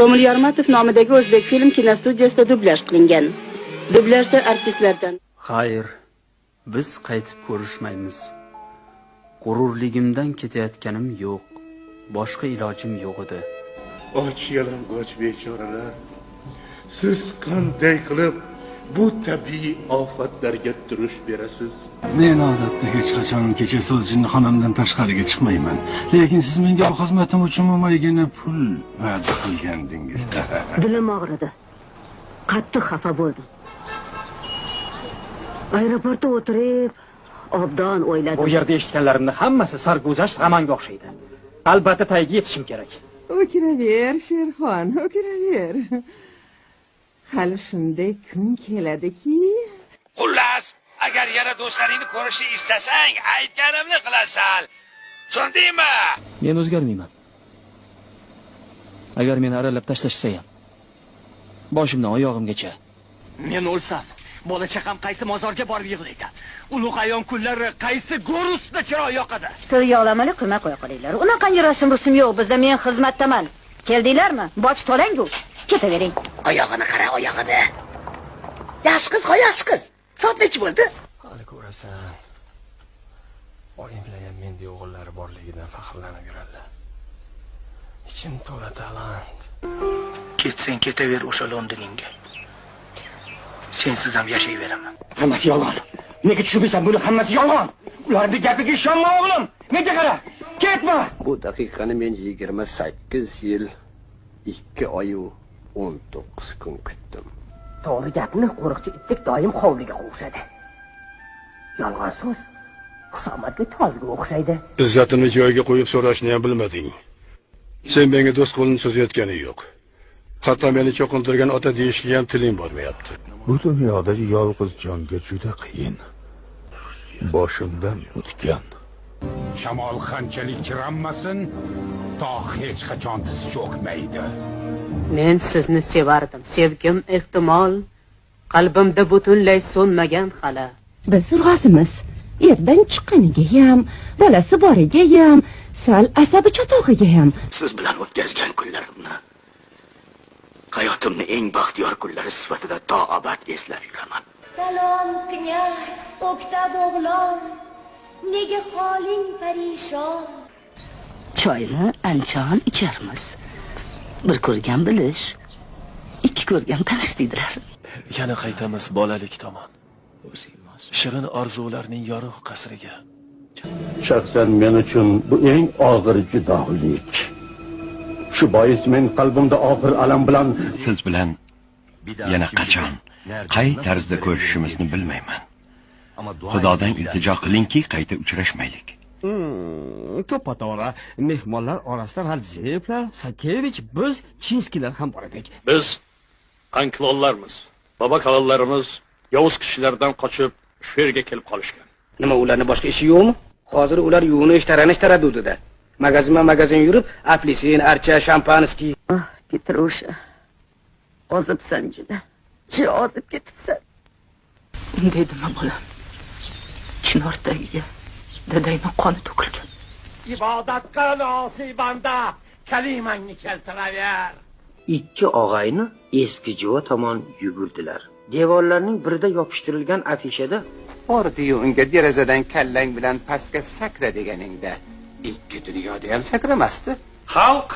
Komil Yarmatov nomidagi o'zbek film kinostudiyasida dublyaj qilingan. Dublyajda artistlardan Xayr, biz qaytib ko'rishmaymiz. G'ururligimdan ketayotganim yo'q. Boshqa ilojim yo'q edi. Och yalang'och bechoralar, siz qanday qilib bu tabiiy ofatlarga turush berasiz? Men odatda hech qachon kecha so'zjinni xonamdan tashqariga chiqmayman. Lekin siz menga xizmatim uchun mo'maygina pul va'da qilgandingiz. Dilim og'ridi. Qattiq xafa bo'ldim. Aeroportda o'tirib, obdon o'yladim. Bu yerda eshitganlarimning hammasi sarguzasht romanga o'xshaydi. Albatta tagiga yetishim kerak. O'kiraver, Sherxon, o'kiraver. Hali shunday kun keladiki, Xullas, agar yana do'stlaringni ko'rishni istasang, aytganimni qilasan. Tushundingmi? Men o'zgarmayman. Agar meni aralab tashlashsa ham, boshimdan oyog'imgacha. Men o'lsam, bola chaqam qaysi mozorga borib yig'laydi? Ulug' ayyom kunlari qaysi go'r ustida chiroq yoqadi? Yog'lamali qilmay qo'ya qolinglar. Unaqangi rasm-rusum yo'q bizda, men xizmatdaman. Keldinglarmi? Boj to'lang-ku. Ketavering. Oyog'ini qara, oyog'ini. Yosh qiz, yosh qiz. Soat necha bo'ldi? Hali ko'rasan. Oyim bilan ham mendek o'g'illari borligidan faxrlanib yuradilar. Ichim to'la talant. Ketsang ketaver o'sha Londoningga. Sensiz ham yashayveraman. Hammasi yolg'on. Nega tushunmaysan, buni hammasi yolg'on. Ularning gapiga ishonma o'g'lim. Menga qara. Ketma. Bu daqiqani men 28 yil 2 oy 19 kun kutdim. To'g'ri gapni qo'riqchi itdek doim hovliga qo'shadi. Yolg'on so'z xushomatli tozga o'xshaydi. Izzatimni joyiga qo'yib so'rashni ham bilmading. Sen menga do'st qo'lini cho'zayotganing yo'q. Hatto meni cho'qintirgan ota deyishga ham tiling bormayapti. Bu dunyoda yolg'iz jonga juda qiyin. Boshimdan o'tgan. Shamol qanchalik kiranmasin, tog' hech qachon tiz cho'kmaydi. men sizni sevardim. Sevgim ehtimol qalbimda butunlay so'nmagan hali. biz urg'ozimiz. Erdan chiqqaniga ham, bolasi boriga ham, sal asabi chatog'iga ham. Siz bilan o'tkazgan kunlarimni, hayotimning eng baxtiyor kunlari sifatida to abad eslab yuraman. Salom, knyaz, o'ktab o'g'lon, nega holing parishon? Choyni anchon icharmiz. Bir ko'rgan bilish, ikki ko'rgan tanish deydilar. Yana qaytamiz bolalik tomon. Shirin orzularning yorug' qasriga. Shaxsan men uchun bu eng og'ir judolik. Shu bois men qalbimda og'ir alam bilan Siz bilan yana qachon, qay tarzda ko'rishimizni bilmayman. Xudodan iltijo qilingki, qayta uchrashmaylik. To'ppa-to'g'ri, mehmonlar orasida Radzevlar, Sakevich, biz Chinskilar ham bor edik. Biz anklonlarmiz. Baba kalonlarimiz yovuz kishilardan qochib shu yerga kelib qolishgan. Nima ularning boshqa ishi yo'qmi? Hozir ular yuvinish taranish taraddudida. Magazin yurib, apelsin, archa, shampanskiy. Petrusha. Ozibsan juda. Ozib ketibsan. Dedim bolam. Chinor tagiga dadayning qoni to'kilgan. Ibodat qil, osiy banda, kalimangni keltiraver. Ikki og'ayni eski jo'va tomon yugurdilar. Devorlarning birida yopishtirilgan afishada bordi-yu unga derazadan kallang bilan pastga sakra deganingda ikki dunyoda ham sakramasdi. Xalq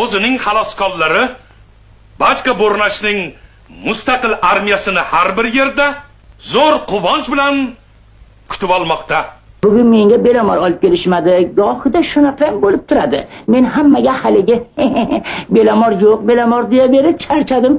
o'zining xaloskorlari Bachka Bo'rnashning mustaqil armiyasini har bir yerda zo'r quvonch bilan kutib olmoqda. Bugun menga belamor olib kelishmadi. Gohida shunaqa bo'lib turadi. Men hammaga haligi belamor yo'q, belamor deya berib charchadim.